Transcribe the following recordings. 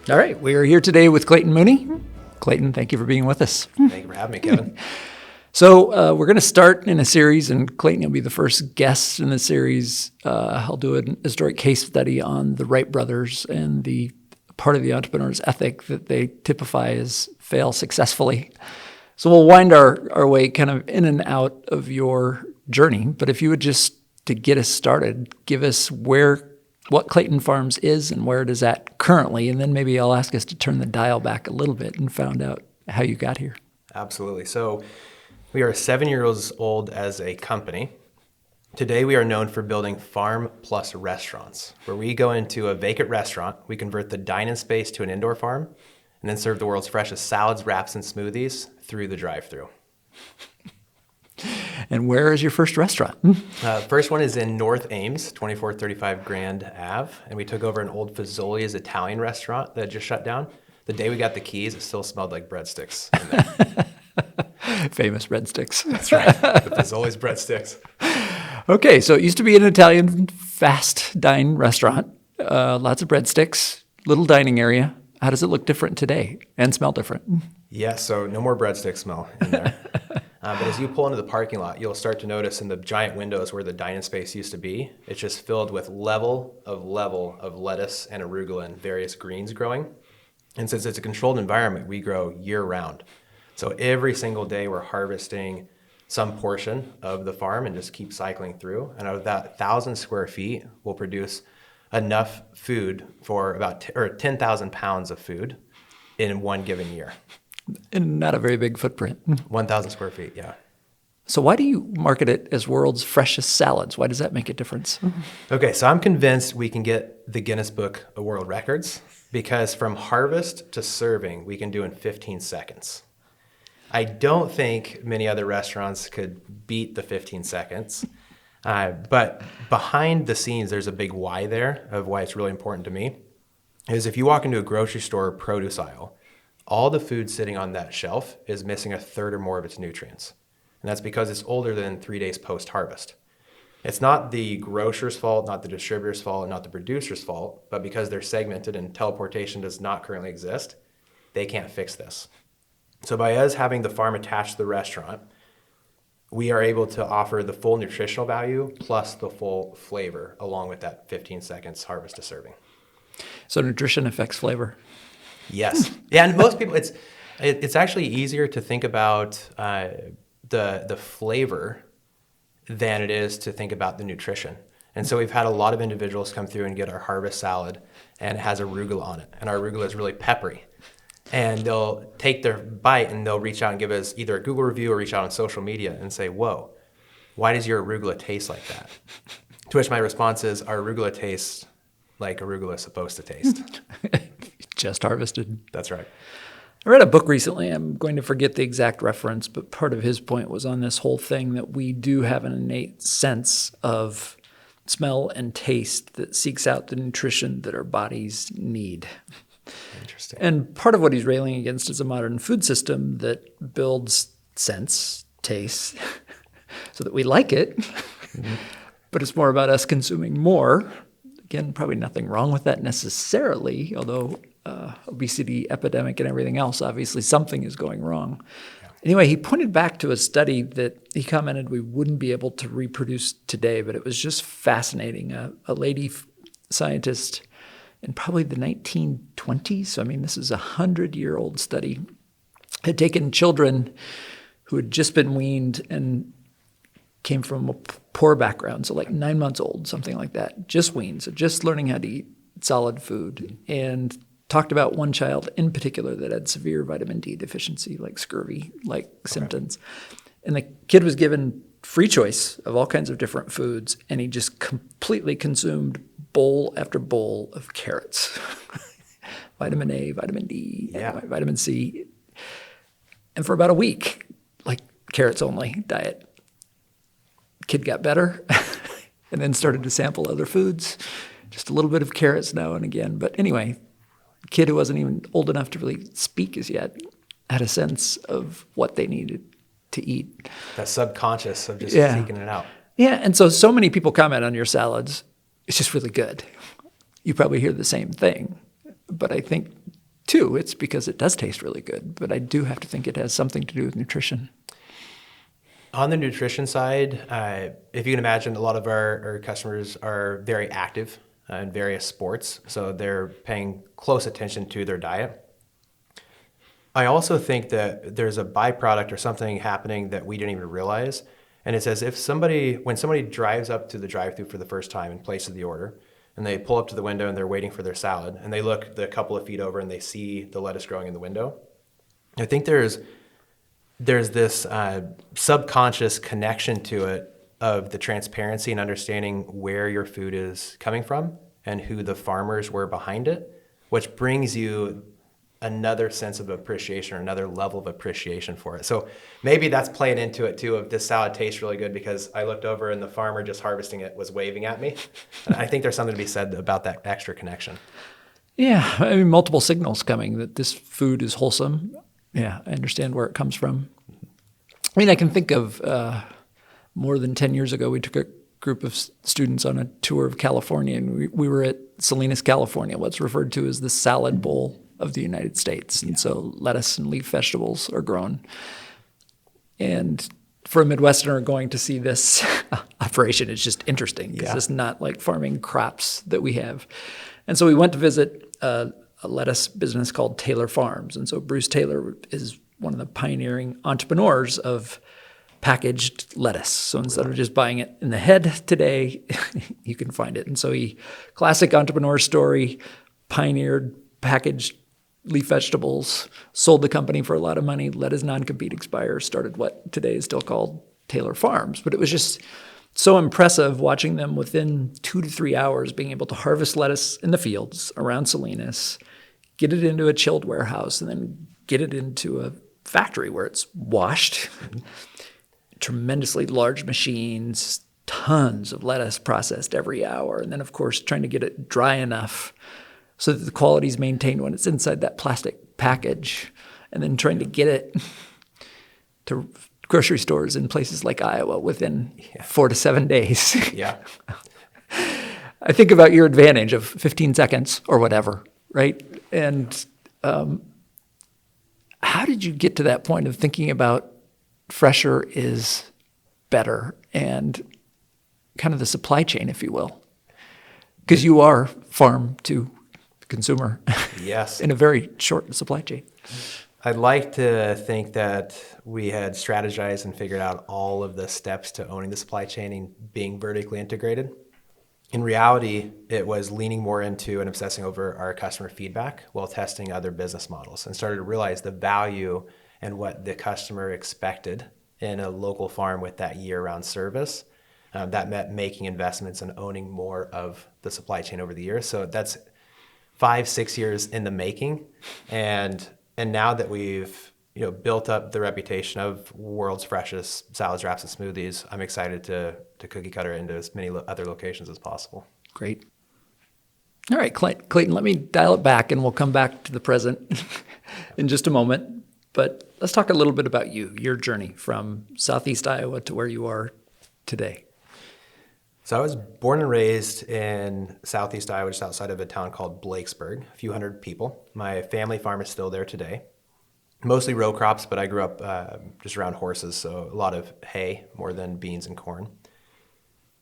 All right, we are here today with Clayton Mooney. Clayton, thank you for being with us. Thank you for having me, Kevin. So we're going to start in a series, and Clayton, you'll be the first guest in the series. I'll do an historic case study on the Wright brothers and the part of the entrepreneur's ethic that they typify as fail successfully. So we'll wind our way kind of in and out of your journey. But if you would just, to get us started, give us what Clayton Farms is and where it is at currently, and then maybe I'll ask us to turn the dial back a little bit and find out how you got here. Absolutely. So we are 7 years old as a company. Today we are known for building farm plus restaurants, where we go into a vacant restaurant, we convert the dine-in space to an indoor farm, and then serve the world's freshest salads, wraps, and smoothies through the drive-thru. And where is your first restaurant? First one is in North Ames, 2435 Grand Ave, and we took over an old Fazoli's Italian restaurant that had just shut down. The day we got the keys, it still smelled like breadsticks in there. Famous breadsticks. That's right, the Fazoli's breadsticks. Okay, so it used to be an Italian fast dine restaurant, lots of breadsticks, little dining area. How does it look different today and smell different? Yeah, so no more breadstick smell in there. But as you pull into the parking lot, you'll start to notice in the giant windows where the dine-in space used to be, it's just filled with level of lettuce and arugula and various greens growing. And since it's a controlled environment, we grow year-round. So every single day we're harvesting some portion of the farm and just keep cycling through. And out of that 1,000 square feet, we'll produce enough food for about 10,000 pounds of food in one given year. And not a very big footprint. 1,000 square feet, yeah. So why do you market it as world's freshest salads? Why does that make a difference? Okay, so I'm convinced we can get the Guinness Book of World Records because from harvest to serving, we can do in 15 seconds. I don't think many other restaurants could beat the 15 seconds. But behind the scenes, there's a big why there of why it's really important to me. Is if you walk into a grocery store produce aisle, all the food sitting on that shelf is missing a third or more of its nutrients. And that's because it's older than 3 days post-harvest. It's not the grocer's fault, not the distributor's fault, not the producer's fault, but because they're segmented and teleportation does not currently exist, they can't fix this. So by us having the farm attached to the restaurant, we are able to offer the full nutritional value plus the full flavor along with that 15 seconds harvest to serving. So nutrition affects flavor. Yes. Yeah, and most people, it's actually easier to think about the flavor than it is to think about the nutrition. And so we've had a lot of individuals come through and get our harvest salad, and it has arugula on it. And our arugula is really peppery. And they'll take their bite and they'll reach out and give us either a Google review or reach out on social media and say, whoa, why does your arugula taste like that? To which my response is, our arugula tastes like arugula is supposed to taste. Just harvested. That's right. I read a book recently. I'm going to forget the exact reference, but part of his point was on this whole thing that we do have an innate sense of smell and taste that seeks out the nutrition that our bodies need. Interesting. And part of what he's railing against is a modern food system that builds sense, taste, so that we like it, but it's more about us consuming more. Again, probably nothing wrong with that necessarily, although obesity epidemic and everything else, obviously something is going wrong. Yeah. Anyway, he pointed back to a study that he commented we wouldn't be able to reproduce today, but it was just fascinating. A lady scientist in probably the 1920s, so I mean this is a 100-year-old study, had taken children who had just been weaned and came from a poor background, so like 9 months old, something like that, just weaned, so just learning how to eat solid food, and talked about one child in particular that had severe vitamin D deficiency, like scurvy-like symptoms. And the kid was given free choice of all kinds of different foods, and he just completely consumed bowl after bowl of carrots. Vitamin A, vitamin D, vitamin C. And for about a week, like carrots only diet. Kid got better and then started to sample other foods, just a little bit of carrots now and again. But anyway, kid who wasn't even old enough to really speak as yet had a sense of what they needed to eat. That subconscious of just seeking it out. Yeah, and so many people comment on your salads. It's just really good. You probably hear the same thing. But I think too. It's because it does taste really good, but I do have to think it has something to do with nutrition. On the nutrition side, if you can imagine, a lot of our customers are very active in various sports, so they're paying close attention to their diet. I also think that there's a byproduct or something happening that we didn't even realize, and it's as if when somebody drives up to the drive-thru for the first time and places the order, and they pull up to the window and they're waiting for their salad, and they look a couple of feet over and they see the lettuce growing in the window. I think there's this subconscious connection to it of the transparency and understanding where your food is coming from and who the farmers were behind it, which brings you another sense of appreciation or another level of appreciation for it. So maybe that's playing into it too, of this salad tastes really good because I looked over and the farmer just harvesting it was waving at me. And I think there's something to be said about that extra connection. Yeah, I mean, multiple signals coming that this food is wholesome. Yeah, I understand where it comes from. I mean, I can think of more than 10 years ago, we took a group of students on a tour of California, and we were at Salinas, California, what's referred to as the salad bowl of the United States. And so lettuce and leaf vegetables are grown. And for a Midwesterner going to see this operation, it's just interesting because it's not like farming crops that we have. And so we went to visit a lettuce business called Taylor Farms. And so Bruce Taylor is one of the pioneering entrepreneurs of packaged lettuce. So instead of just buying it in the head today, you can find it. And so classic entrepreneur story, pioneered packaged leaf vegetables, sold the company for a lot of money, let his non-compete expire, started what today is still called Taylor Farms. But it was just so impressive watching them within 2 to 3 hours being able to harvest lettuce in the fields around Salinas, get it into a chilled warehouse, and then get it into a factory where it's washed. Tremendously large machines, tons of lettuce processed every hour. And then, of course, trying to get it dry enough so that the quality is maintained when it's inside that plastic package. And then trying to get it to grocery stores in places like Iowa within 4 to 7 days. Yeah. I think about your advantage of 15 seconds or whatever, right? And how did you get to that point of thinking about fresher is better and kind of the supply chain, if you will? Because you are farm to consumer. Yes. In a very short supply chain. I'd like to think that we had strategized and figured out all of the steps to owning the supply chain and being vertically integrated. In reality, it was leaning more into and obsessing over our customer feedback while testing other business models, and started to realize the value and what the customer expected in a local farm with that year-round service. That meant making investments and owning more of the supply chain over the years. So that's 5-6 years in the making, and now that we've built up the reputation of world's freshest salads, wraps, and smoothies, I'm excited to cookie cutter into as many other locations as possible. Great. All right, Clayton, let me dial it back, and we'll come back to the present in just a moment. But let's talk a little bit about your journey from Southeast Iowa to where you are today. So I was born and raised in Southeast Iowa, just outside of a town called Blakesburg, a few hundred people. My family farm is still there today. Mostly row crops, but I grew up just around horses, so a lot of hay more than beans and corn.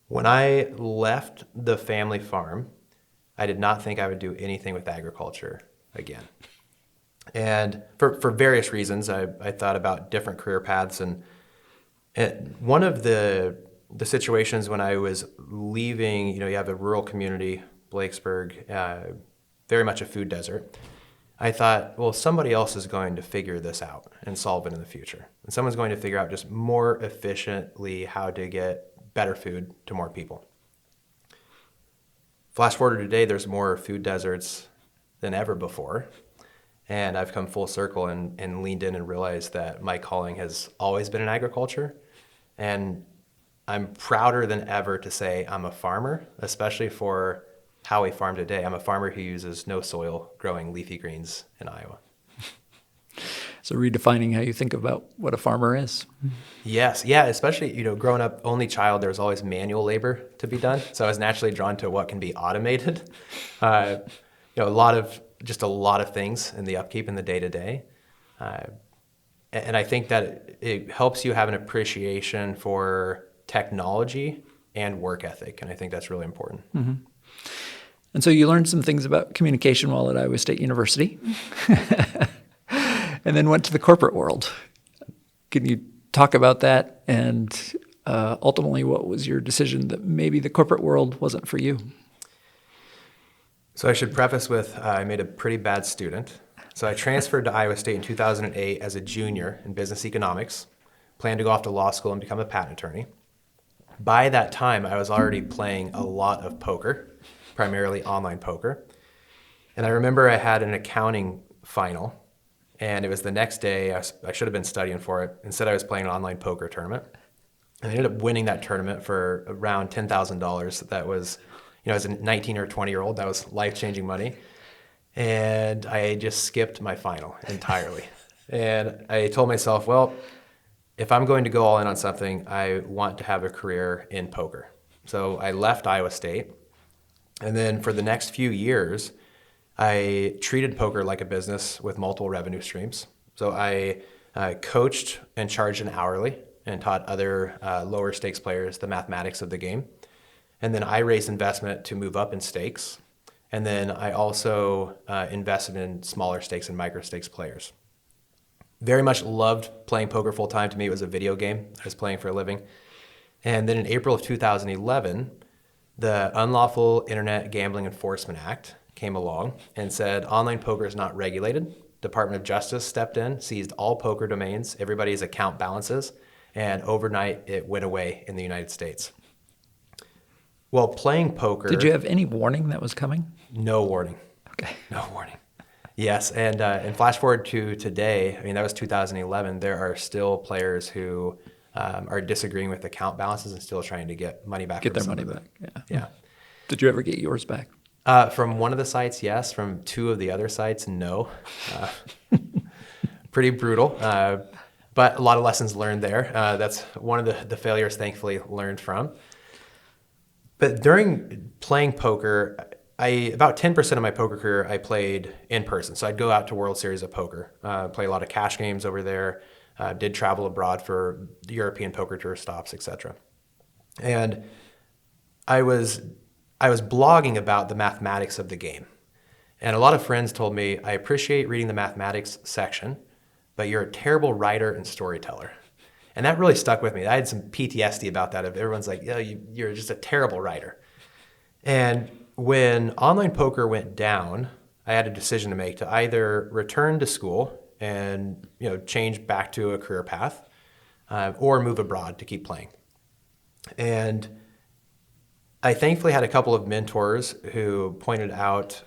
When I left the family farm, I did not think I would do anything with agriculture again. And for various reasons, I thought about different career paths. And one of the situations when I was leaving, you have a rural community, Blakesburg, very much a food desert. I thought, well, somebody else is going to figure this out and solve it in the future. And someone's going to figure out just more efficiently how to get better food to more people. Flash forward to today, there's more food deserts than ever before. And I've come full circle and leaned in and realized that my calling has always been in agriculture. And I'm prouder than ever to say I'm a farmer, especially for how we farm today. I'm a farmer who uses no soil growing leafy greens in Iowa. So redefining how you think about what a farmer is. Yes, yeah, especially, growing up only child, there was always manual labor to be done. So I was naturally drawn to what can be automated. A lot of just a lot of things in the upkeep in the day-to-day. And I think that it helps you have an appreciation for technology and work ethic. And I think that's really important. Mm-hmm. And so you learned some things about communication while at Iowa State University and then went to the corporate world. Can you talk about that? And ultimately, what was your decision that maybe the corporate world wasn't for you? So I should preface with I made a pretty bad student. So I transferred to Iowa State in 2008 as a junior in business economics, planned to go off to law school and become a patent attorney. By that time, I was already playing a lot of poker, primarily online poker. And I remember I had an accounting final, and it was the next day. I should have been studying for it. Instead, I was playing an online poker tournament. And I ended up winning that tournament for around $10,000. That was, as a 19 or 20-year-old, that was life-changing money. And I just skipped my final entirely. And I told myself, well, if I'm going to go all in on something, I want to have a career in poker. So I left Iowa State. And then for the next few years, I treated poker like a business with multiple revenue streams. So I coached and charged an hourly and taught other lower stakes players the mathematics of the game. And then I raised investment to move up in stakes. And then I also invested in smaller stakes and micro stakes players. Very much loved playing poker full time. To me, it was a video game I was playing for a living. And then in April of 2011, the Unlawful Internet Gambling Enforcement Act came along and said online poker is not regulated. Department of Justice stepped in, seized all poker domains, everybody's account balances, and overnight it went away in the United States. Well, playing poker... Did you have any warning that was coming? No warning. Okay. No warning. Yes, and flash forward to today, that was 2011, there are still players who are disagreeing with account balances and still trying to get money back. Get their money back, Yeah. Did you ever get yours back? From one of the sites, yes. From two of the other sites, no. Pretty brutal, but a lot of lessons learned there. That's one of the failures, thankfully, learned from. But during playing poker, about 10% of my poker career, I played in person. So I'd go out to World Series of Poker, play a lot of cash games over there, did travel abroad for European poker tour stops, etc. And I was blogging about the mathematics of the game. And a lot of friends told me, I appreciate reading the mathematics section, but you're a terrible writer and storyteller. And that really stuck with me. I had some PTSD about that. Everyone's like, yeah, you're just a terrible writer. And when online poker went down, I had a decision to make to either return to school and change back to a career path, or move abroad to keep playing. And I thankfully had a couple of mentors who pointed out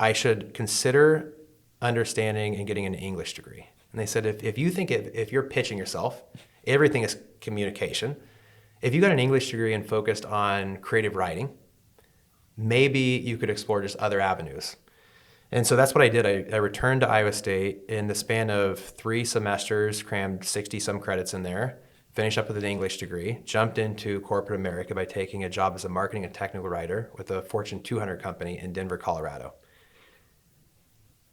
I should consider understanding and getting an English degree. And they said, if you think if you're pitching yourself, everything is communication. If you got an English degree and focused on creative writing, maybe you could explore just other avenues. And so that's what I did. I returned to Iowa State in the span of 3 semesters, crammed 60-some credits in there, finished up with an English degree, jumped into corporate America by taking a job as a marketing and technical writer with a Fortune 200 company in Denver, Colorado.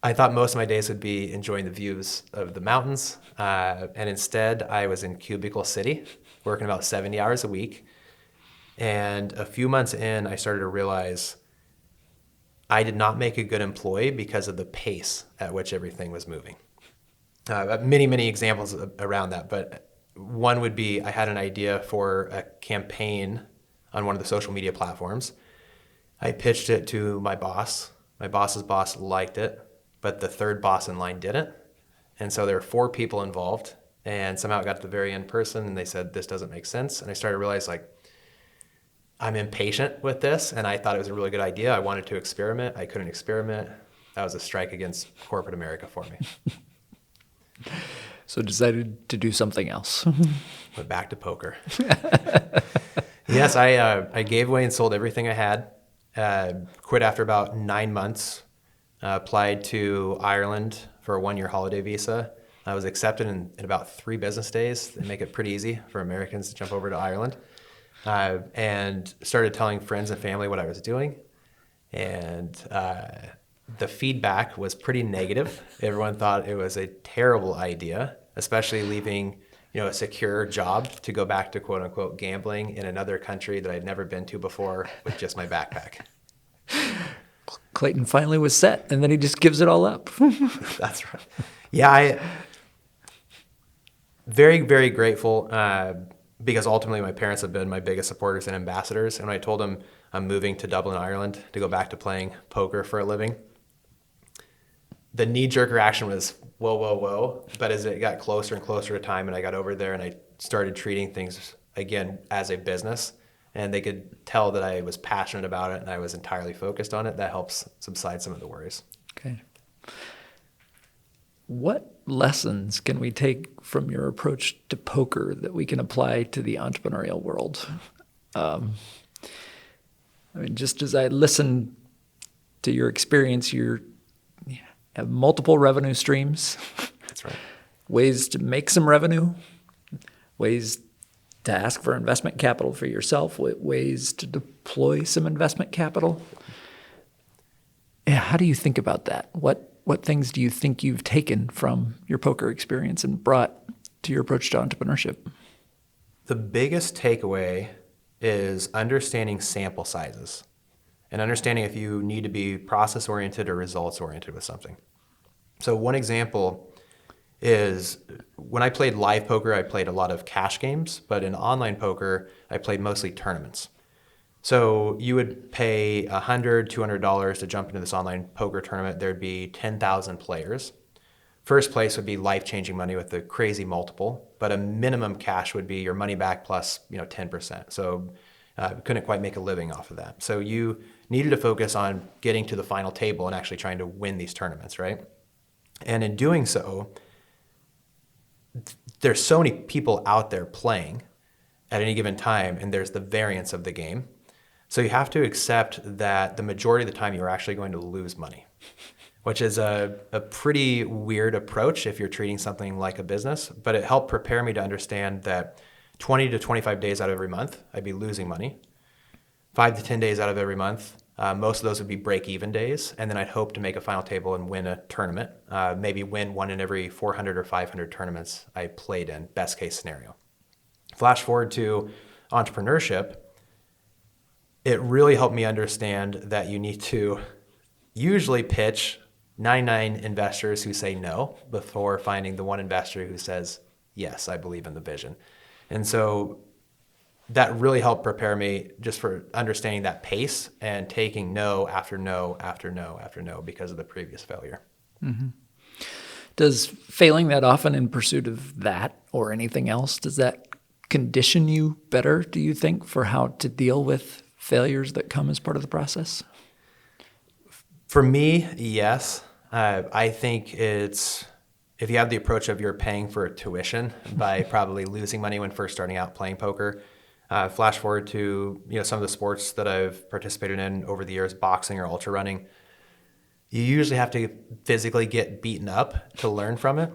I thought most of my days would be enjoying the views of the mountains, and instead I was in Cubicle City, working about 70 hours a week. And a few months in, I started to realize I did not make a good employee because of the pace at which everything was moving. Many, many examples around that, but one would be I had an idea for a campaign on one of the social media platforms. I pitched it to my boss. My boss's boss liked it, but the third boss in line didn't. And so there were 4 people involved, and somehow it got to the very end person, and they said, this doesn't make sense. And I started to realize, I'm impatient with this, and I thought it was a really good idea. I wanted to experiment. I couldn't experiment. That was a strike against corporate America for me. So decided to do something else. Went back to poker. Yes, I gave away and sold everything I had. Quit after about 9 months. Applied to Ireland for a 1-year holiday visa. I was accepted in about 3 business days. They make it pretty easy for Americans to jump over to Ireland. And started telling friends and family what I was doing. And the feedback was pretty negative. Everyone thought it was a terrible idea, especially leaving, a secure job to go back to quote unquote gambling in another country that I'd never been to before with just my backpack. Clayton finally was set, and then he just gives it all up. That's right. Yeah, very, very grateful because ultimately my parents have been my biggest supporters and ambassadors. And when I told them I'm moving to Dublin, Ireland to go back to playing poker for a living, the knee-jerk reaction was, whoa, whoa, whoa. But as it got closer and closer to time and I got over there and I started treating things, again, as a business, and they could tell that I was passionate about it and I was entirely focused on it, that helps subside some of the worries. Okay. What lessons can we take from your approach to poker that we can apply to the entrepreneurial world? Just as I listen to your experience, you have multiple revenue streams. That's right. Ways to make some revenue, ways to ask for investment capital for yourself, ways to deploy some investment capital. Yeah, how do you think about that? What things do you think you've taken from your poker experience and brought to your approach to entrepreneurship? The biggest takeaway is understanding sample sizes and understanding if you need to be process-oriented or results-oriented with something. So one example is when I played live poker, I played a lot of cash games, but in online poker, I played mostly tournaments. So you would pay $100, $200 to jump into this online poker tournament. There'd be 10,000 players. First place would be life-changing money with a crazy multiple, but a minimum cash would be your money back plus 10%. So couldn't quite make a living off of that. So you needed to focus on getting to the final table and actually trying to win these tournaments, right? And in doing so, there's so many people out there playing at any given time, and there's the variance of the game. So you have to accept that the majority of the time you're actually going to lose money, which is a pretty weird approach if you're treating something like a business, but it helped prepare me to understand that 20 to 25 days out of every month, I'd be losing money. 5 to 10 days out of every month, most of those would be break-even days, and then I'd hope to make a final table and win a tournament, maybe win one in every 400 or 500 tournaments I played in, best case scenario. Flash forward to entrepreneurship, it really helped me understand that you need to usually pitch 99 investors who say no before finding the one investor who says, yes, I believe in the vision. And so that really helped prepare me just for understanding that pace and taking no after no after no after no because of the previous failure. Mm-hmm. Does failing that often in pursuit of that or anything else, does that condition you better, do you think, for how to deal with failures that come as part of the process? For me, yes. I think it's, if you have the approach of you're paying for tuition by probably losing money when first starting out playing poker, flash forward to some of the sports that I've participated in over the years, boxing or ultra running, you usually have to physically get beaten up to learn from it.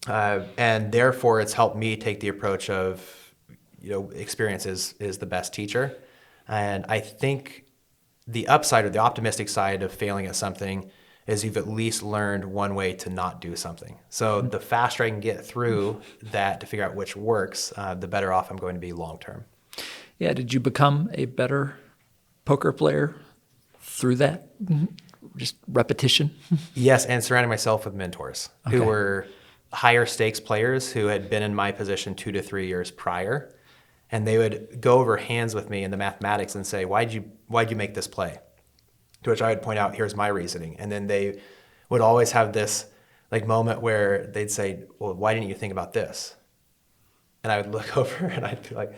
And therefore, it's helped me take the approach of, experience is the best teacher. And I think the upside or the optimistic side of failing at something is you've at least learned one way to not do something. So the faster I can get through that to figure out which works, the better off I'm going to be long term. Yeah, did you become a better poker player through that? Just repetition? Yes, and surrounding myself with mentors who were higher stakes players who had been in my position 2 to 3 years prior. And they would go over hands with me in the mathematics and say, why'd you make this play? To which I would point out, here's my reasoning. And then they would always have this moment where they'd say, well, why didn't you think about this? And I would look over and I'd be like,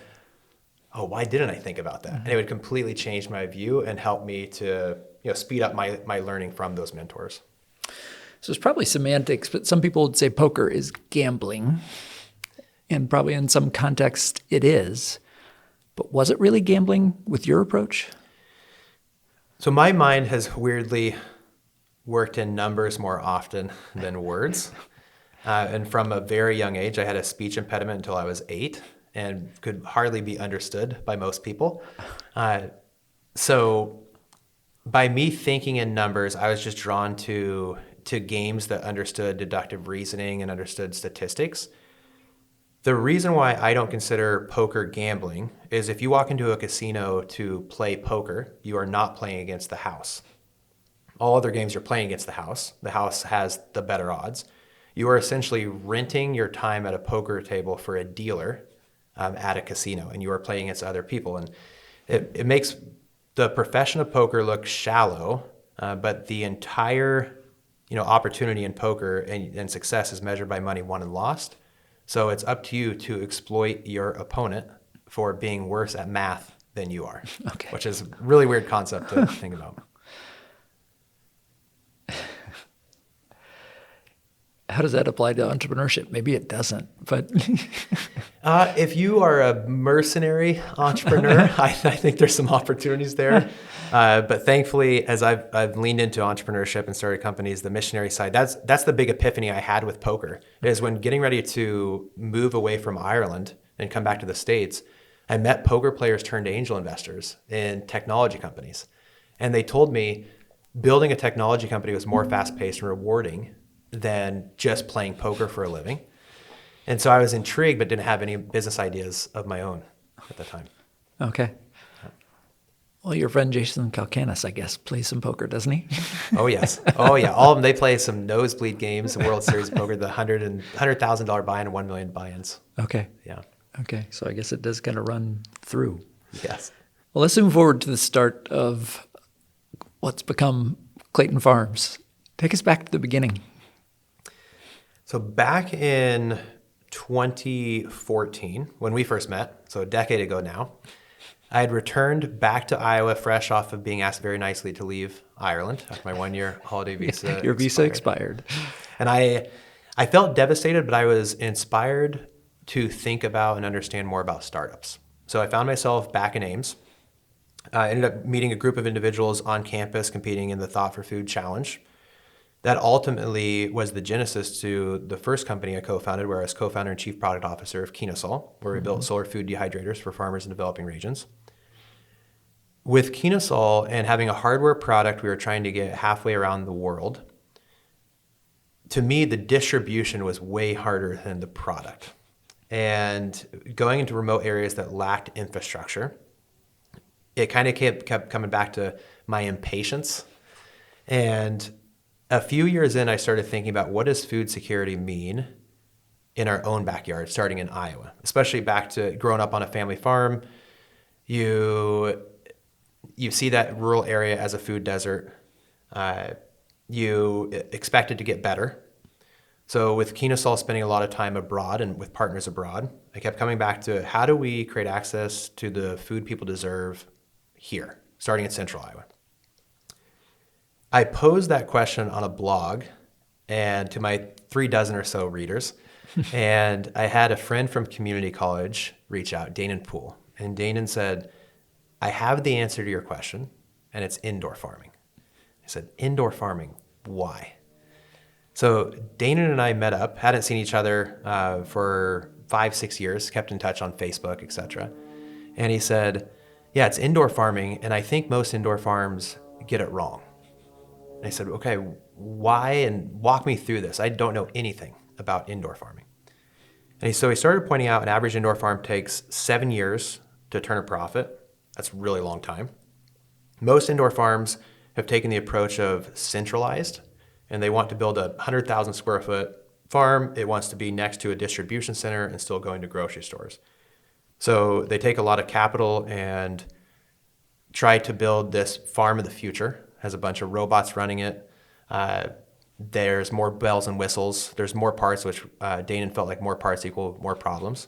oh, why didn't I think about that? And it would completely change my view and help me to speed up my learning from those mentors. So it's probably semantics, but some people would say poker is gambling. And probably in some context it is. But was it really gambling with your approach? So my mind has weirdly worked in numbers more often than words. And from a very young age, I had a speech impediment until I was 8 and could hardly be understood by most people. So by me thinking in numbers, I was just drawn to games that understood deductive reasoning and understood statistics. The reason why I don't consider poker gambling is if you walk into a casino to play poker, you are not playing against the house. All other games you're playing against the house. The house has the better odds. You are essentially renting your time at a poker table for a dealer at a casino, and you are playing against other people. And it makes the profession of poker look shallow, but the entire opportunity in poker and success is measured by money won and lost. So it's up to you to exploit your opponent for being worse at math than you are, Okay. which is a really weird concept to think about. How does that apply to entrepreneurship? Maybe it doesn't, but If you are a mercenary entrepreneur, I think there's some opportunities there. But thankfully, as I've leaned into entrepreneurship and started companies, the missionary side, that's the big epiphany I had with poker, is when getting ready to move away from Ireland and come back to the States, I met poker players turned angel investors in technology companies. And they told me building a technology company was more fast-paced and rewarding than just playing poker for a living. And so I was intrigued, but didn't have any business ideas of my own at the time. okay. Well, your friend Jason Calcanis, I guess, plays some poker, doesn't he? Oh, yes. Oh, yeah. All of them, they play some nosebleed games, the World Series of Poker, the $100,000 buy-in and $1 million buy-ins. Okay. Yeah. Okay. So I guess it does kind of run through. Yes. Well, let's move forward to the start of what's become Clayton Farms. Take us back to the beginning. So back in 2014, when we first met, so a decade ago now, I had returned back to Iowa fresh off of being asked very nicely to leave Ireland after my 1-year holiday visa. Your visa expired. And I felt devastated, but I was inspired to think about and understand more about startups. So I found myself back in Ames. I ended up meeting a group of individuals on campus competing in the Thought for Food Challenge. That ultimately was the genesis to the first company I co-founded, where I was co-founder and chief product officer of Kenosol, where we built solar food dehydrators for farmers in developing regions. With Kenosol and having a hardware product we were trying to get halfway around the world, to me, the distribution was way harder than the product. And going into remote areas that lacked infrastructure, it kind of kept coming back to my impatience. And a few years in, I started thinking about what does food security mean in our own backyard, starting in Iowa, especially back to growing up on a family farm. You see that rural area as a food desert. You expect it to get better. So with Kenosol spending a lot of time abroad and with partners abroad, I kept coming back to how do we create access to the food people deserve here, starting in central Iowa. I posed that question on a blog and to my 36 or so readers. And I had a friend from community college reach out, Danon Poole. And Danon said, I have the answer to your question, and it's indoor farming. I said, indoor farming, why? So Danon and I met up, hadn't seen each other for 5-6 years, kept in touch on Facebook, etc. And he said, yeah, it's indoor farming, and I think most indoor farms get it wrong. And I said, okay, why? And walk me through this. I don't know anything about indoor farming. And so he started pointing out an average indoor farm takes 7 years to turn a profit. That's a really long time. Most indoor farms have taken the approach of centralized, and they want to build a 100,000 square foot farm. It wants to be next to a distribution center and still going to grocery stores. So they take a lot of capital and try to build this farm of the future. Has a bunch of robots running it. There's more bells and whistles. There's more parts, which Danon felt like more parts equal more problems.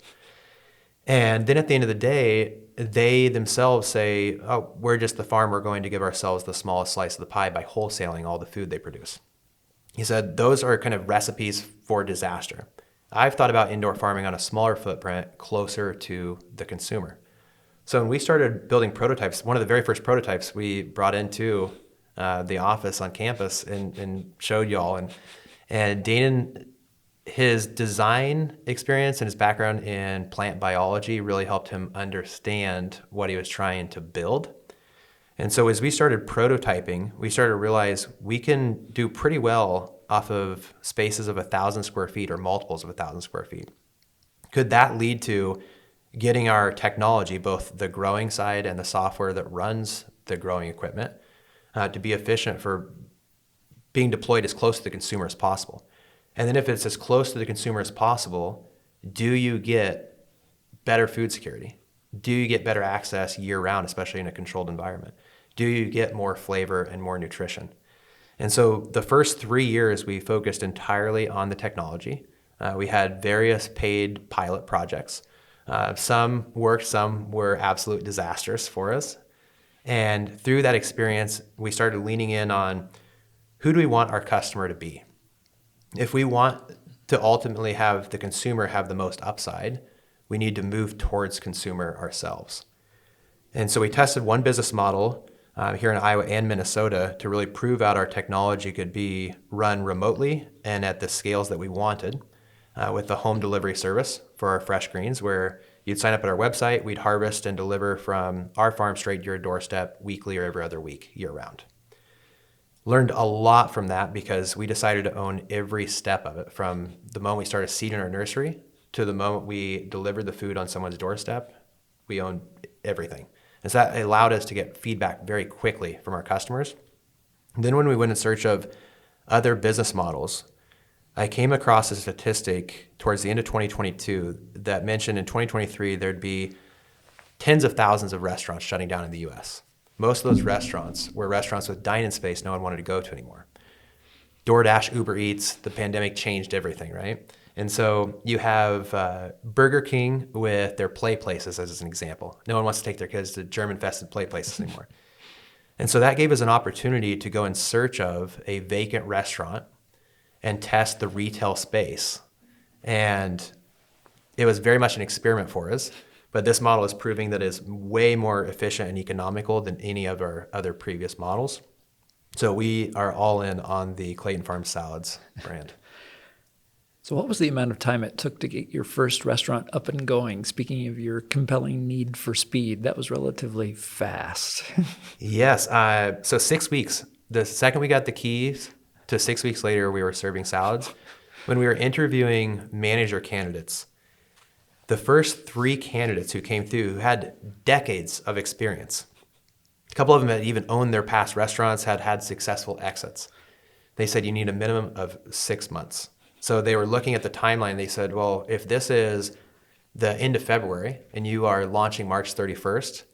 And then at the end of the day, they themselves say, oh, we're just the farm. We're going to give ourselves the smallest slice of the pie by wholesaling all the food they produce. He said, those are kind of recipes for disaster. I've thought about indoor farming on a smaller footprint, closer to the consumer. So when we started building prototypes, one of the very first prototypes we brought into the office on campus and showed y'all. And Danon, his design experience and his background in plant biology really helped him understand what he was trying to build. And so as we started prototyping, we started to realize we can do pretty well off of spaces of 1,000 square feet or multiples of 1,000 square feet. Could that lead to getting our technology, both the growing side and the software that runs the growing equipment, to be efficient for being deployed as close to the consumer as possible? And then if it's as close to the consumer as possible, do you get better food security? Do you get better access year round, especially in a controlled environment? Do you get more flavor and more nutrition? And so the first 3 years, we focused entirely on the technology. We had various paid pilot projects. Some worked, some were absolute disasters for us. And through that experience, we started leaning in on who do we want our customer to be? If we want to ultimately have the consumer have the most upside, we need to move towards consumer ourselves. And so we tested one business model here in Iowa and Minnesota to really prove out our technology could be run remotely and at the scales that we wanted, with the home delivery service for our fresh greens, where you'd sign up at our website, we'd harvest and deliver from our farm straight to your doorstep weekly or every other week, year round. Learned a lot from that because we decided to own every step of it, from the moment we started seeding our nursery to the moment we delivered the food on someone's doorstep. We owned everything. And so that allowed us to get feedback very quickly from our customers. And then when we went in search of other business models, I came across a statistic towards the end of 2022 that mentioned in 2023 there'd be tens of thousands of restaurants shutting down in the US. Most of those restaurants were restaurants with dine-in space no one wanted to go to anymore. DoorDash, Uber Eats, the pandemic changed everything, right? And so you have Burger King with their play places as an example. No one wants to take their kids to German-infested play places anymore. And so that gave us an opportunity to go in search of a vacant restaurant and test the retail space. And it was very much an experiment for us, but this model is proving that it's way more efficient and economical than any of our other previous models. So we are all in on the Clayton Farms Salads brand. So what was the amount of time it took to get your first restaurant up and going? Speaking of your compelling need for speed, that was relatively fast. Yes. So 6 weeks. The second we got the keys to 6 weeks later, we were serving salads. When we were interviewing manager candidates, the first 3 candidates who came through who had decades of experience, a couple of them had even owned their past restaurants, had successful exits. They said you need a minimum of 6 months. So they were looking at the timeline. They said, well, if this is the end of February and you are launching March 31st,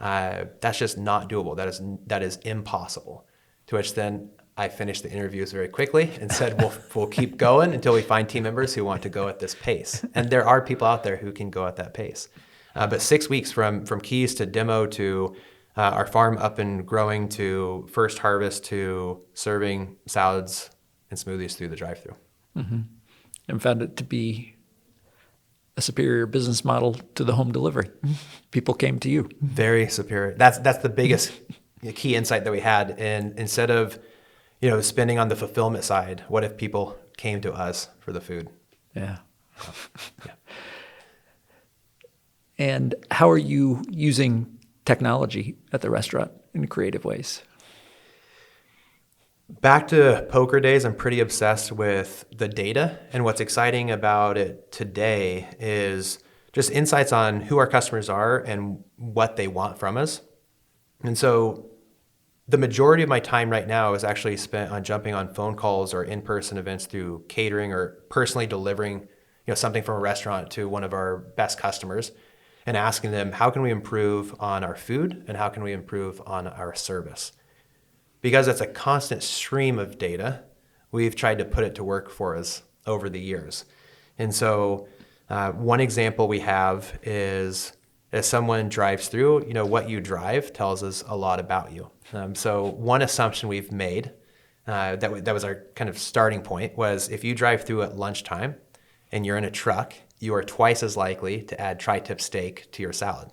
that's just not doable. That is impossible. To which then I finished the interviews very quickly and said, we'll keep going until we find team members who want to go at this pace. And there are people out there who can go at that pace. But 6 weeks from keys to demo to our farm up and growing to first harvest to serving salads and smoothies through the drive-thru. Mm-hmm. And found it to be a superior business model to the home delivery. People came to you. Very superior. That's the biggest key insight that we had. And instead of spending on the fulfillment side, what if people came to us for the food? Yeah. Yeah. And how are you using technology at the restaurant in creative ways? Back to poker days, I'm pretty obsessed with the data. And what's exciting about it today is just insights on who our customers are and what they want from us. And so the majority of my time right now is actually spent on jumping on phone calls or in-person events through catering or personally delivering something from a restaurant to one of our best customers and asking them, how can we improve on our food and how can we improve on our service? Because it's a constant stream of data, we've tried to put it to work for us over the years. And so one example we have is as someone drives through, what you drive tells us a lot about you. So one assumption we've made, that was our kind of starting point, was if you drive through at lunchtime and you're in a truck, you are twice as likely to add tri-tip steak to your salad.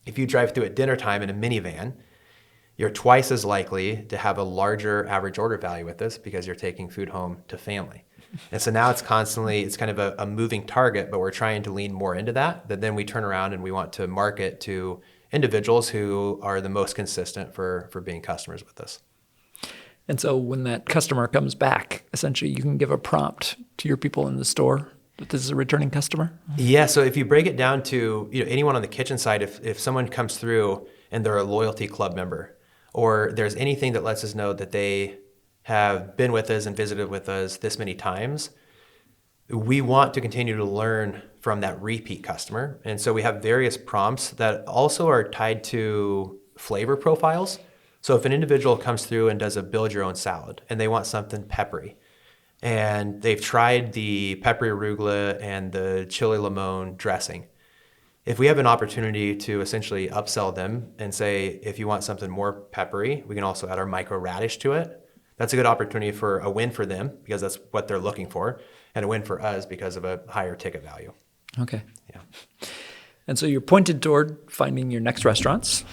If you drive through at dinner time in a minivan, you're twice as likely to have a larger average order value with this because you're taking food home to family. And so now it's kind of a moving target, but we're trying to lean more into that. But then we turn around and we want to market to individuals who are the most consistent for being customers with us. And so when that customer comes back, essentially you can give a prompt to your people in the store that this is a returning customer? Yeah, so if you break it down to anyone on the kitchen side, if someone comes through and they're a loyalty club member, or there's anything that lets us know that they have been with us and visited with us this many times, we want to continue to learn from that repeat customer. And so we have various prompts that also are tied to flavor profiles. So if an individual comes through and does a build your own salad and they want something peppery, and they've tried the peppery arugula and the chili limon dressing, if we have an opportunity to essentially upsell them and say, if you want something more peppery, we can also add our micro radish to it. That's a good opportunity for a win for them because that's what they're looking for, and a win for us because of a higher ticket value. Okay. Yeah. And so you're pointed toward finding your next restaurants.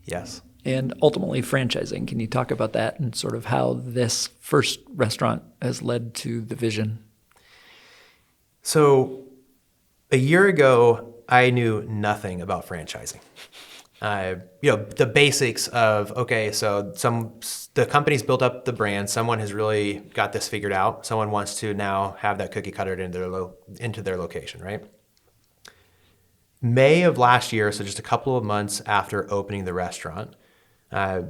Yes. And ultimately franchising. Can you talk about that and sort of how this first restaurant has led to the vision? So a year ago, I knew nothing about franchising. The basics of, okay, so the company's built up the brand. Someone has really got this figured out. Someone wants to now have that cookie cutter into their location, right? May of last year, so just a couple of months after opening the restaurant,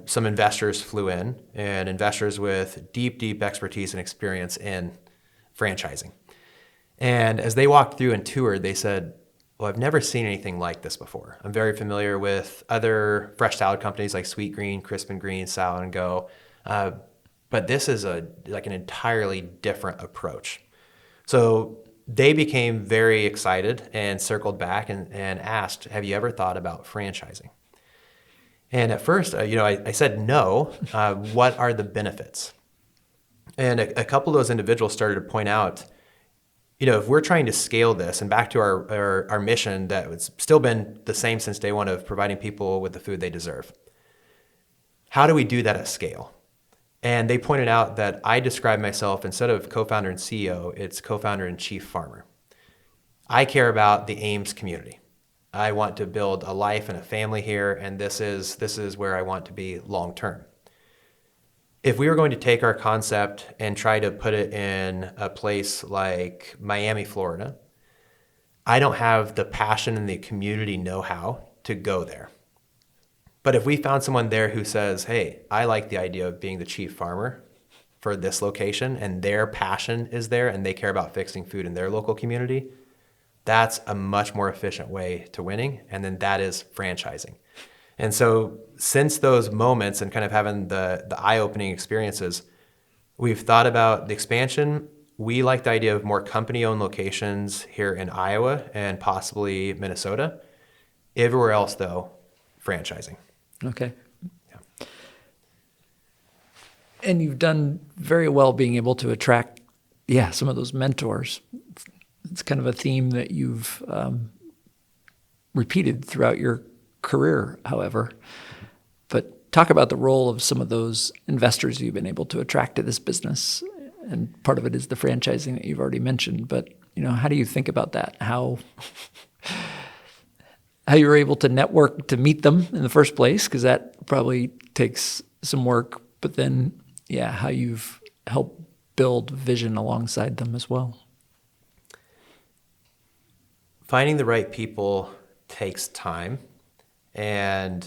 some investors flew in, and investors with deep expertise and experience in franchising. And as they walked through and toured, they said, well, I've never seen anything like this before. I'm very familiar with other fresh salad companies like Sweet Green, Crisp and Green, Salad and Go, but this is like an entirely different approach. So they became very excited and circled back and asked, have you ever thought about franchising? And at first, I said no. What are the benefits? And a couple of those individuals started to point out, if we're trying to scale this, and back to our mission that it's still been the same since day one of providing people with the food they deserve, how do we do that at scale? And they pointed out that I describe myself, instead of co-founder and CEO, it's co-founder and chief farmer. I care about the Ames community. I want to build a life and a family here, and this is where I want to be long term. If we were going to take our concept and try to put it in a place like Miami, Florida, I don't have the passion and the community know-how to go there. But if we found someone there who says, hey, I like the idea of being the chief farmer for this location, and their passion is there and they care about fixing food in their local community, that's a much more efficient way to winning. And then that is franchising. And so since those moments and kind of having the eye-opening experiences, we've thought about the expansion. We like the idea of more company-owned locations here in Iowa and possibly Minnesota. Everywhere else, though, franchising. Okay. Yeah. And you've done very well being able to attract, some of those mentors. It's kind of a theme that you've repeated throughout your career, however. But talk about the role of some of those investors you've been able to attract to this business. And part of it is the franchising that you've already mentioned. But, how do you think about that? How you were able to network to meet them in the first place, because that probably takes some work. But then, how you've helped build vision alongside them as well. Finding the right people takes time, and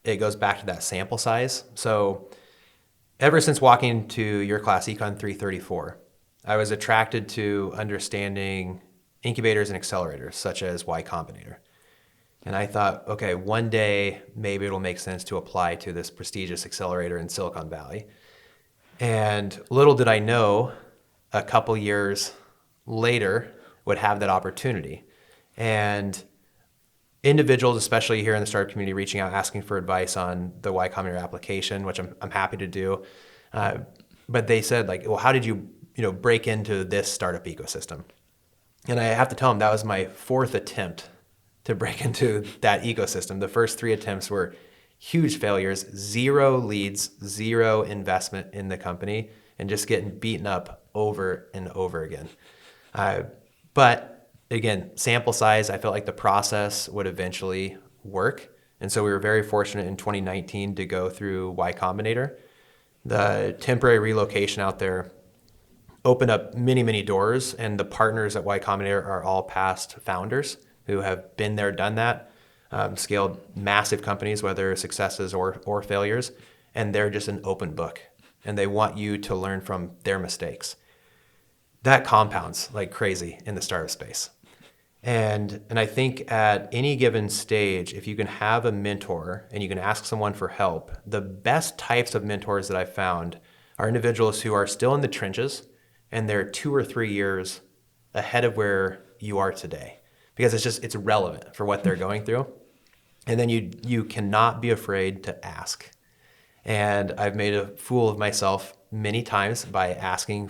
it goes back to that sample size. So ever since walking to your class, Econ 334, I was attracted to understanding incubators and accelerators such as Y Combinator. And I thought, okay, one day maybe it'll make sense to apply to this prestigious accelerator in Silicon Valley. And little did I know, a couple years later would have that opportunity. And individuals, especially here in the startup community, reaching out, asking for advice on the Y Combinator application, which I'm happy to do. But they said, well, how did you break into this startup ecosystem? And I have to tell them that was my fourth attempt to break into that ecosystem. The first 3 attempts were huge failures, 0 leads, 0 investment in the company, and just getting beaten up over and over again. But again, sample size, I felt like the process would eventually work. And so we were very fortunate in 2019 to go through Y Combinator. The temporary relocation out there opened up many, many doors, and the partners at Y Combinator are all past founders who have been there, done that, scaled massive companies, whether successes or failures, and they're just an open book, and they want you to learn from their mistakes. That compounds like crazy in the startup space. And I think at any given stage, if you can have a mentor and you can ask someone for help, the best types of mentors that I've found are individuals who are still in the trenches and they're 2 or 3 years ahead of where you are today, because it's relevant for what they're going through. And then you cannot be afraid to ask. And I've made a fool of myself many times by asking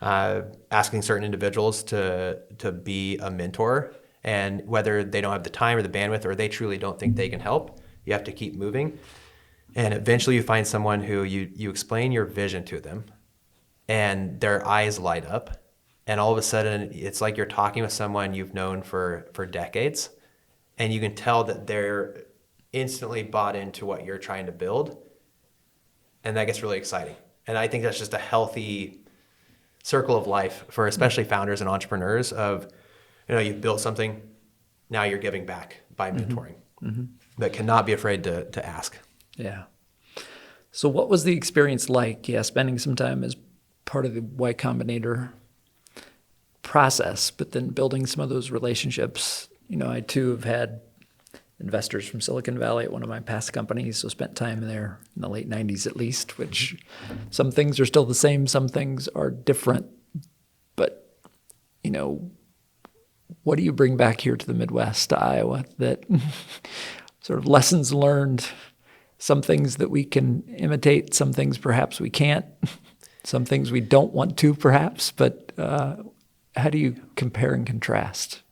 certain individuals to be a mentor, and whether they don't have the time or the bandwidth or they truly don't think they can help, you have to keep moving. And eventually you find someone who you explain your vision to them and their eyes light up, and all of a sudden it's like you're talking with someone you've known for decades, and you can tell that they're instantly bought into what you're trying to build, and that gets really exciting. And I think that's just a healthy circle of life for especially founders and entrepreneurs of, you've built something, now you're giving back by mentoring. But cannot be afraid to ask. Yeah. So what was the experience like, spending some time as part of the Y Combinator process, but then building some of those relationships? I too have had investors from Silicon Valley at one of my past companies, so spent time there in the late 90s at least, which some things are still the same, some things are different. But, what do you bring back here to the Midwest, to Iowa, that sort of lessons learned, some things that we can imitate, some things perhaps we can't, some things we don't want to perhaps, but how do you compare and contrast?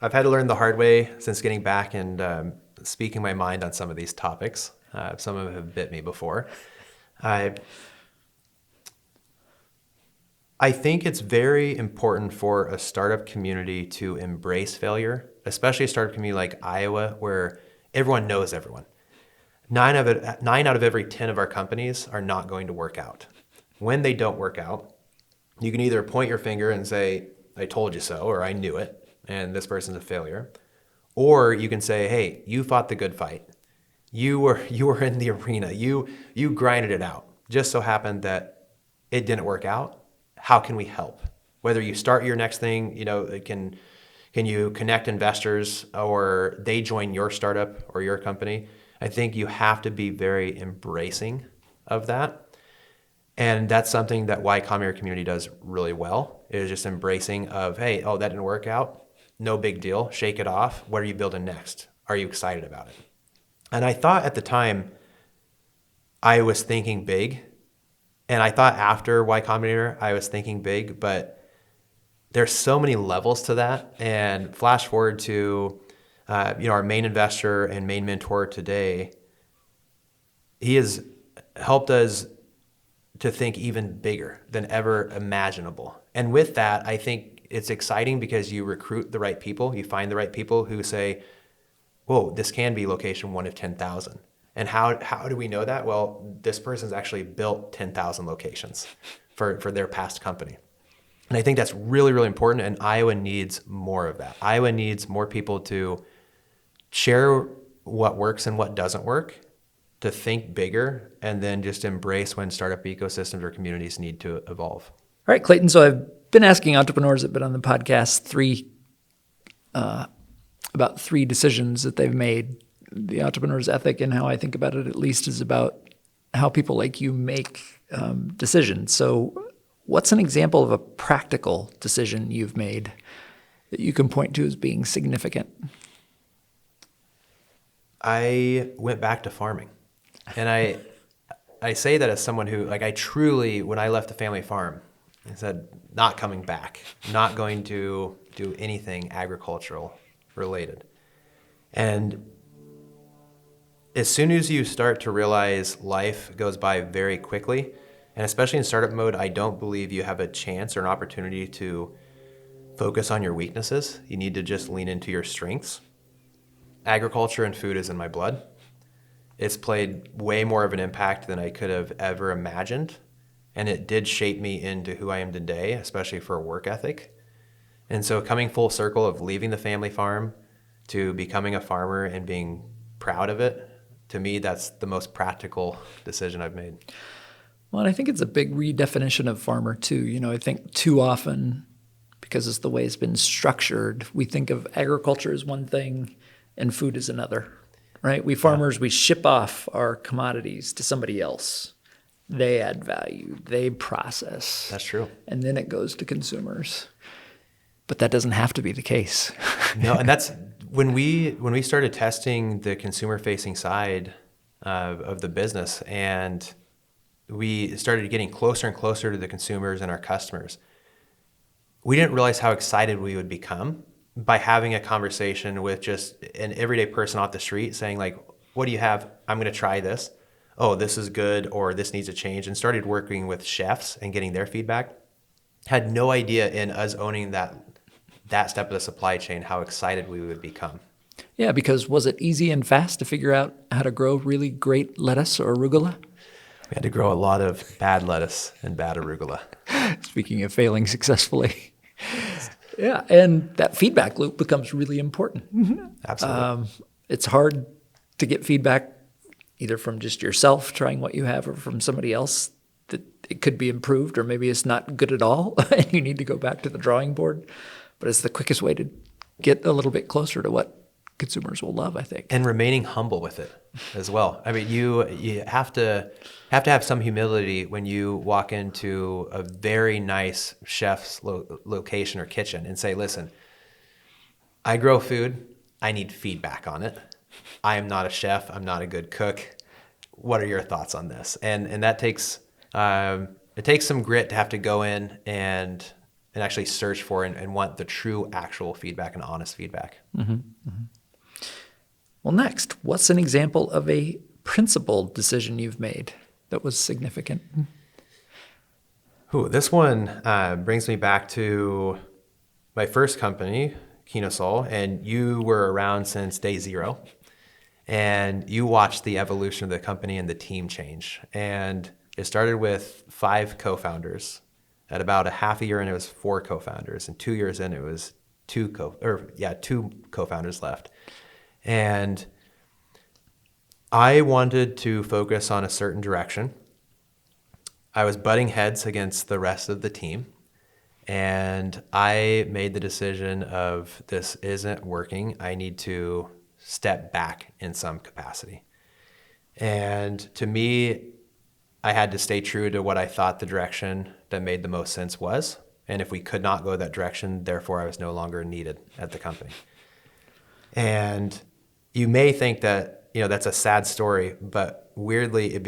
I've had to learn the hard way since getting back and speaking my mind on some of these topics. Some of them have bit me before. I think it's very important for a startup community to embrace failure, especially a startup community like Iowa, where everyone knows everyone. 9 out of every 10 of our companies are not going to work out. When they don't work out, you can either point your finger and say, I told you so, or I knew it, and this person's a failure. Or you can say, hey, you fought the good fight. You were in the arena. You grinded it out. Just so happened that it didn't work out. How can we help? Whether you start your next thing, can you connect investors or they join your startup or your company? I think you have to be very embracing of that. And that's something that Y Combinator community does really well, is just embracing of, hey, that didn't work out. No big deal. Shake it off. What are you building next? Are you excited about it? And I thought at the time I was thinking big. And I thought after Y Combinator, I was thinking big, but there's so many levels to that. And flash forward to, our main investor and main mentor today, he has helped us to think even bigger than ever imaginable. And with that, I think it's exciting because you recruit the right people, you find the right people who say, whoa, this can be location 1 of 10,000. And how do we know that? Well, this person's actually built 10,000 locations for their past company. And I think that's really, really important, and Iowa needs more of that. Iowa needs more people to share what works and what doesn't work, to think bigger, and then just embrace when startup ecosystems or communities need to evolve. All right, Clayton, so I've been asking entrepreneurs that have been on the podcast about 3 decisions that they've made. The entrepreneur's ethic, and how I think about it at least, is about how people like you make decisions. So what's an example of a practical decision you've made that you can point to as being significant? I went back to farming. And I say that as someone who, I truly, when I left the family farm, I said, not coming back, not going to do anything agricultural related. And as soon as you start to realize life goes by very quickly, and especially in startup mode, I don't believe you have a chance or an opportunity to focus on your weaknesses. You need to just lean into your strengths. agriculture and food is in my blood. It's played way more of an impact than I could have ever imagined. And it did shape me into who I am today, especially for work ethic. And so coming full circle of leaving the family farm to becoming a farmer and being proud of it, to me, that's the most practical decision I've made. Well, and I think it's a big redefinition of farmer too. I think too often, because it's the way it's been structured, we think of agriculture as one thing and food as another, right? We farmers, we ship off our commodities to somebody else. They add value, they process. That's true. And then it goes to consumers. But that doesn't have to be the case. No, and that's when we started testing the consumer-facing side of the business, and we started getting closer and closer to the consumers and our customers. We didn't realize how excited we would become by having a conversation with just an everyday person off the street saying, like, what do you have? I'm going to try this. Oh, this is good, or this needs a change, and started working with chefs and getting their feedback. Had no idea in us owning that step of the supply chain how excited we would become. Yeah, because was it easy and fast to figure out how to grow really great lettuce or arugula? We had to grow a lot of bad lettuce and bad arugula. Speaking of failing successfully. Yeah, and that feedback loop becomes really important. Absolutely. It's hard to get feedback either from just yourself trying what you have or from somebody else that it could be improved, or maybe it's not good at all and you need to go back to the drawing board. But it's the quickest way to get a little bit closer to what consumers will love, I think. And remaining humble with it as well. I mean, you have to have some humility when you walk into a very nice chef's location or kitchen and say, listen, I grow food. I need feedback on it. I am not a chef. I'm not a good cook. What are your thoughts on this? And that takes it takes some grit to have to go in and actually search for and want the true actual feedback and honest feedback. Mm-hmm. Mm-hmm. Well, next, what's an example of a principled decision you've made that was significant? Ooh, this one brings me back to my first company, Kinosol, and you were around since day zero. And you watched the evolution of the company and the team change. And it started with 5 co-founders. At about a half a year in, it was 4 co-founders. And 2 years in, it was 2 co-founders left. And I wanted to focus on a certain direction. I was butting heads against the rest of the team. And I made the decision of, this isn't working. I need to step back in some capacity. And to me, I had to stay true to what I thought the direction that made the most sense was. And if we could not go that direction, therefore I was no longer needed at the company. And you may think that, that's a sad story, but weirdly it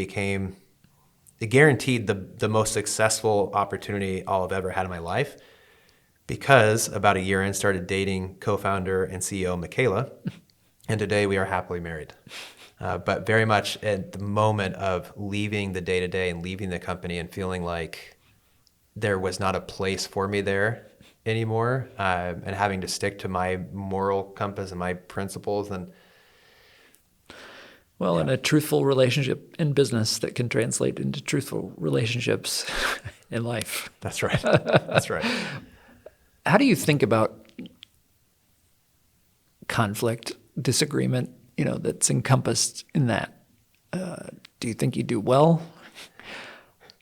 guaranteed the most successful opportunity I'll have ever had in my life, because about a year in, started dating co-founder and CEO Michaela, and today we are happily married. But very much at the moment of leaving the day-to-day and leaving the company and feeling like there was not a place for me there anymore, and having to stick to my moral compass and my principles. And in a truthful relationship in business that can translate into truthful relationships in life. That's right. That's right. How do you think about conflict, disagreement, that's encompassed in that? Do you think you do well?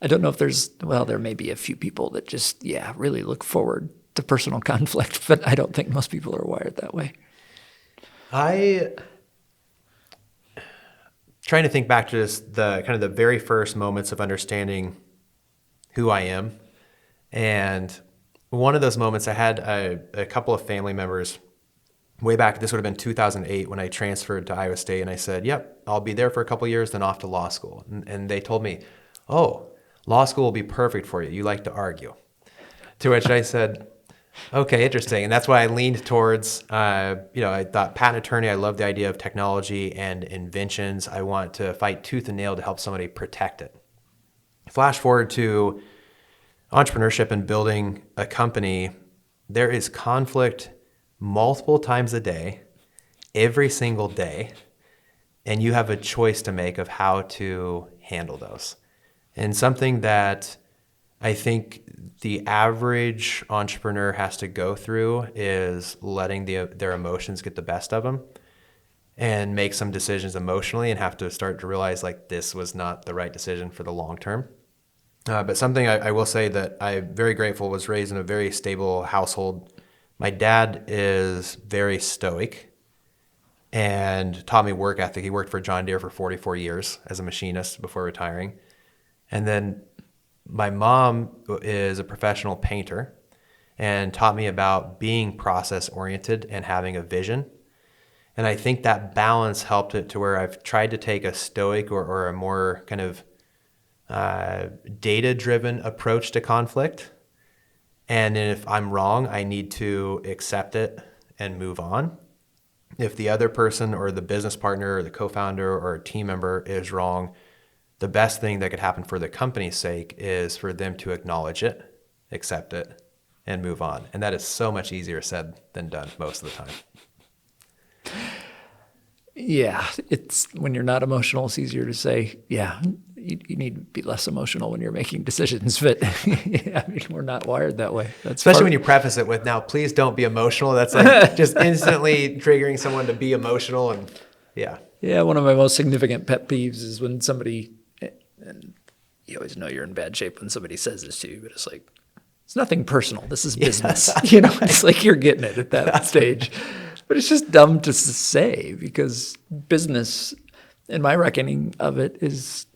I don't know if there may be a few people that just, really look forward to personal conflict, but I don't think most people are wired that way. Trying to think back to just the very first moments of understanding who I am. And one of those moments, I had a couple of family members way back. This would have been 2008 when I transferred to Iowa State, and I said, yep, I'll be there for a couple of years, then off to law school. And they told me, oh, law school will be perfect for you. You like to argue. To which I said, okay, interesting. And that's why I leaned towards, I thought patent attorney, I love the idea of technology and inventions. I want to fight tooth and nail to help somebody protect it. Flash forward to entrepreneurship and building a company. There is conflict multiple times a day, every single day, and you have a choice to make of how to handle those. And something that I think the average entrepreneur has to go through is letting their emotions get the best of them and make some decisions emotionally and have to start to realize like this was not the right decision for the long term. But something I will say that I'm very grateful, was raised in a very stable household. My dad is very stoic and taught me work ethic. He worked for John Deere for 44 years as a machinist before retiring. And then my mom is a professional painter and taught me about being process oriented and having a vision. And I think that balance helped it to where I've tried to take a stoic or a more kind of data-driven approach to conflict. And if I'm wrong, I need to accept it and move on. If the other person or the business partner or the co-founder or a team member is wrong, the best thing that could happen for the company's sake is for them to acknowledge it, accept it, and move on. And that is so much easier said than done most of the time. Yeah, it's when you're not emotional, it's easier to say, yeah, you need to be less emotional when you're making decisions. But yeah, I mean, we're not wired that way. Especially when you preface it with, now, please don't be emotional. That's like just instantly triggering someone to be emotional. And yeah. Yeah, one of my most significant pet peeves is when somebody, and you always know you're in bad shape when somebody says this to you, but it's like, it's nothing personal. This is business. You know, it's like you're getting it at that stage. But it's just dumb to say, because business, in my reckoning of it, is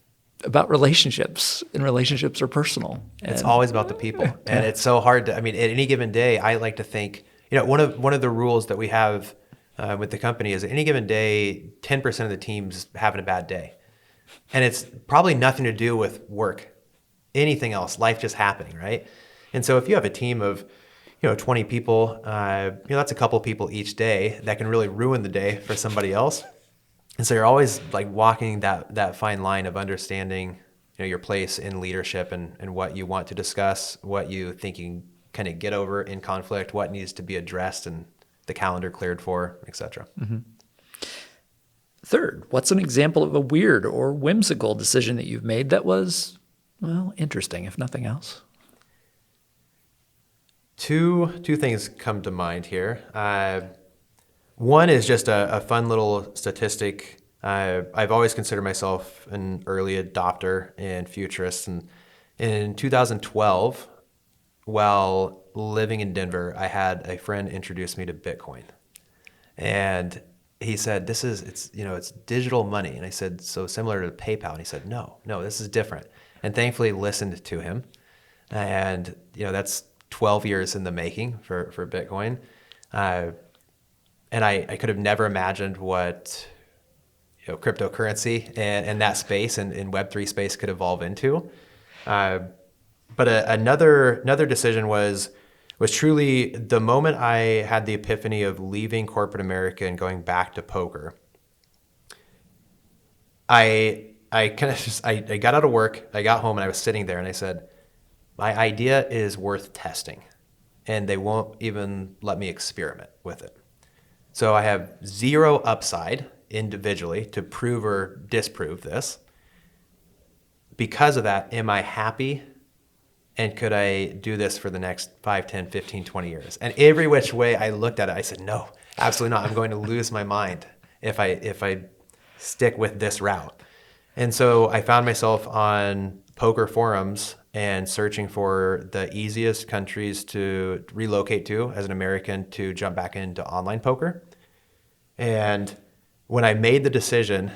about relationships, and relationships are personal. It's always about the people. And it's so hard to, I mean, at any given day, I like to think, you know, one of the rules that we have with the company is at any given day, 10% of the team's having a bad day. And it's probably nothing to do with work, anything else, life just happening, right? And so if you have a team of 20 people, that's a couple people each day that can really ruin the day for somebody else. And so you're always like walking that fine line of understanding, your place in leadership and what you want to discuss, what you think you can kind of get over in conflict, what needs to be addressed and the calendar cleared for, et cetera. Mm-hmm. Third, what's an example of a weird or whimsical decision that you've made that was, well, interesting, if nothing else? Two things come to mind here. One is just a fun little statistic. I've always considered myself an early adopter and futurist. And in 2012, while living in Denver, I had a friend introduce me to Bitcoin. And he said, it's digital money. And I said, so similar to PayPal. And he said, no, this is different. And thankfully listened to him. And, that's 12 years in the making for Bitcoin. And I could have never imagined what cryptocurrency and that space and Web3 space could evolve into. But another decision was truly the moment I had the epiphany of leaving corporate America and going back to poker. I got out of work, I got home, and I was sitting there and I said, my idea is worth testing, and they won't even let me experiment with it. So I have zero upside individually to prove or disprove this. Because of that, am I happy? And could I do this for the next 5, 10, 15, 20 years? And every which way I looked at it, I said, no, absolutely not. I'm going to lose my mind if I stick with this route. And so I found myself on poker forums and searching for the easiest countries to relocate to as an American to jump back into online poker. And when I made the decision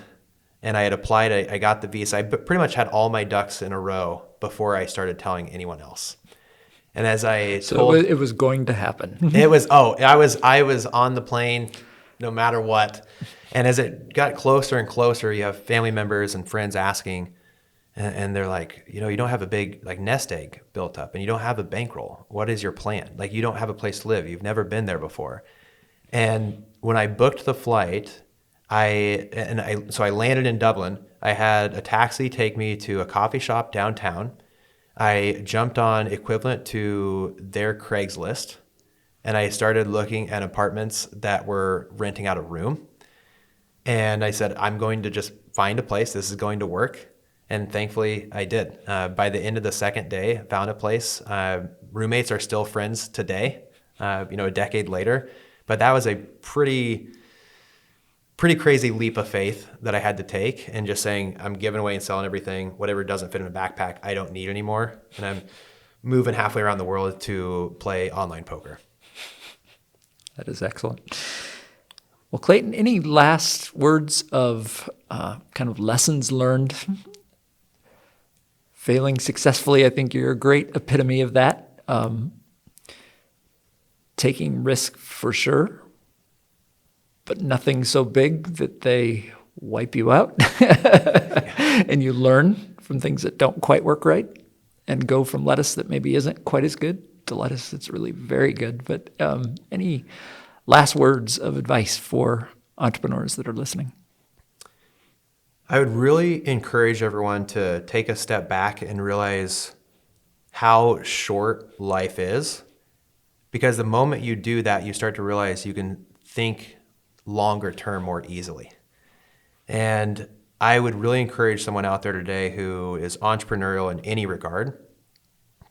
and I had applied, I got the visa. I pretty much had all my ducks in a row before I started telling anyone else. And as I told, it was going to happen. I was on the plane no matter what. And as it got closer and closer, you have family members and friends asking, and they're like, you don't have a big nest egg built up and you don't have a bankroll. What is your plan? You don't have a place to live. You've never been there before. And when I booked the flight, I landed in Dublin. I had a taxi take me to a coffee shop downtown. I jumped on equivalent to their Craigslist, and I started looking at apartments that were renting out a room. And I said, I'm going to just find a place. This is going to work. And thankfully, I did. By the end of the second day, I found a place. Roommates are still friends today, a decade later. But that was a pretty crazy leap of faith that I had to take, and just saying, I'm giving away and selling everything. Whatever doesn't fit in a backpack, I don't need anymore. And I'm moving halfway around the world to play online poker. That is excellent. Well, Clayton, any last words of kind of lessons learned? Failing successfully, I think you're a great epitome of that. Taking risk for sure, but nothing so big that they wipe you out. And you learn from things that don't quite work right, and go from lettuce that maybe isn't quite as good to lettuce that's really very good. But any last words of advice for entrepreneurs that are listening? I would really encourage everyone to take a step back and realize how short life is. Because the moment you do that, you start to realize you can think longer term more easily. And I would really encourage someone out there today who is entrepreneurial in any regard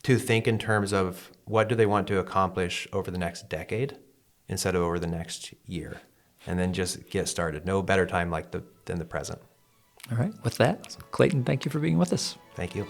to think in terms of what do they want to accomplish over the next decade instead of over the next year, and then just get started. No better time than the present. All right. With that, Clayton, thank you for being with us. Thank you.